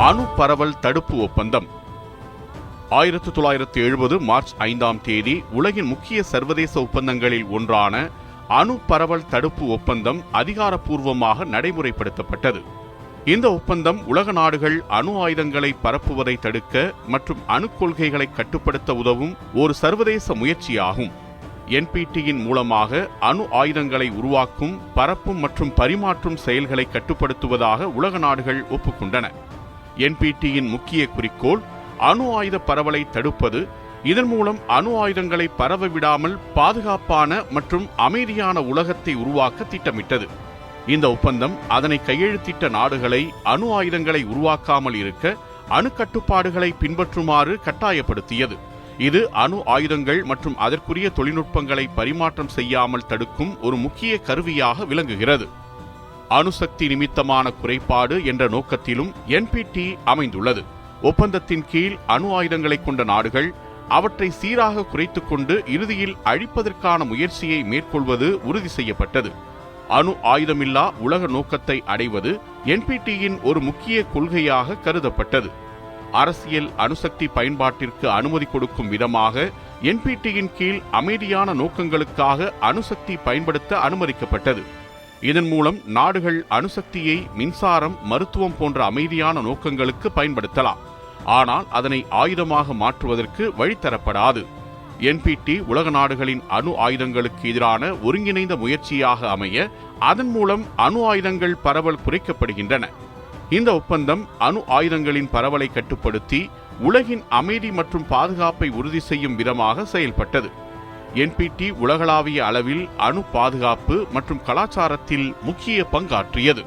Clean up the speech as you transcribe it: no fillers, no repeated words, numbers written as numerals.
அணு பரவல் தடுப்பு ஒப்பந்தம் 1970 மார்ச் 5ஆம் தேதி உலகின் முக்கிய சர்வதேச ஒப்பந்தங்களில் ஒன்றான அணு பரவல் தடுப்பு ஒப்பந்தம் அதிகாரப்பூர்வமாக நடைமுறைப்படுத்தப்பட்டது. இந்த ஒப்பந்தம் உலக நாடுகள் அணு ஆயுதங்களை பரப்புவதை தடுக்க மற்றும் அணு கொள்கைகளை கட்டுப்படுத்த உதவும் ஒரு சர்வதேச முயற்சியாகும். NPTயின் மூலமாக அணு ஆயுதங்களை உருவாக்கும், பரப்பும் மற்றும் பரிமாற்றும் செயல்களை கட்டுப்படுத்துவதாக உலக நாடுகள் ஒப்புக்கொண்டன. NPTயின் முக்கிய குறிக்கோள் அணு ஆயுத பரவலை தடுப்பது. இதன் மூலம் அணு ஆயுதங்களை பரவ விடாமல் பாதுகாப்பான மற்றும் அமைதியான உலகத்தை உருவாக்க திட்டமிட்டது. இந்த ஒப்பந்தம் அதனை கையெழுத்திட்ட நாடுகளை அணு ஆயுதங்களை உருவாக்காமல் இருக்க அணு கட்டுப்பாடுகளை பின்பற்றுமாறு கட்டாயப்படுத்தியது. இது அணு ஆயுதங்கள் மற்றும் அதற்குரிய தொழில்நுட்பங்களை பரிமாற்றம் செய்யாமல் தடுக்கும் ஒரு முக்கிய கருவியாக விளங்குகிறது. அணுசக்தி நிமித்தமான குறைபாடு என்ற நோக்கத்திலும் NPT அமைந்துள்ளது. ஒப்பந்தத்தின் கீழ் அணு ஆயுதங்களை கொண்ட நாடுகள் அவற்றை சீராக குறைத்துக் கொண்டு இறுதியில் அழிப்பதற்கான முயற்சியை மேற்கொள்வது உறுதி செய்யப்பட்டது. அணு ஆயுதமில்லா உலக நோக்கத்தை அடைவது NPTயின் ஒரு முக்கிய கொள்கையாக கருதப்பட்டது. அரசியல் அணுசக்தி பயன்பாட்டிற்கு அனுமதி கொடுக்கும் விதமாக NPTயின் கீழ் அமைதியான நோக்கங்களுக்காக அணுசக்தி பயன்படுத்த அனுமதிக்கப்பட்டது. இதன் மூலம் நாடுகள் அணுசக்தியை மின்சாரம், மருத்துவம் போன்ற அமைதியான நோக்கங்களுக்கு பயன்படுத்தலாம். ஆனால் அதனை ஆயுதமாக மாற்றுவதற்கு வழித்தரப்படாது. NPT உலக நாடுகளின் அணு ஆயுதங்களுக்கு எதிரான ஒருங்கிணைந்த முயற்சியாக அமைய அதன் மூலம் அணு ஆயுதங்கள் பரவல் குறைக்கப்படுகின்றன. இந்த ஒப்பந்தம் அணு ஆயுதங்களின் பரவலை கட்டுப்படுத்தி உலகின் அமைதி மற்றும் பாதுகாப்பை உறுதி செய்யும் விதமாக செயல்பட்டது. NPT உலகளாவிய அளவில் அணு பாதுகாப்பு மற்றும் கலாச்சாரத்தில் முக்கிய பங்காற்றியது.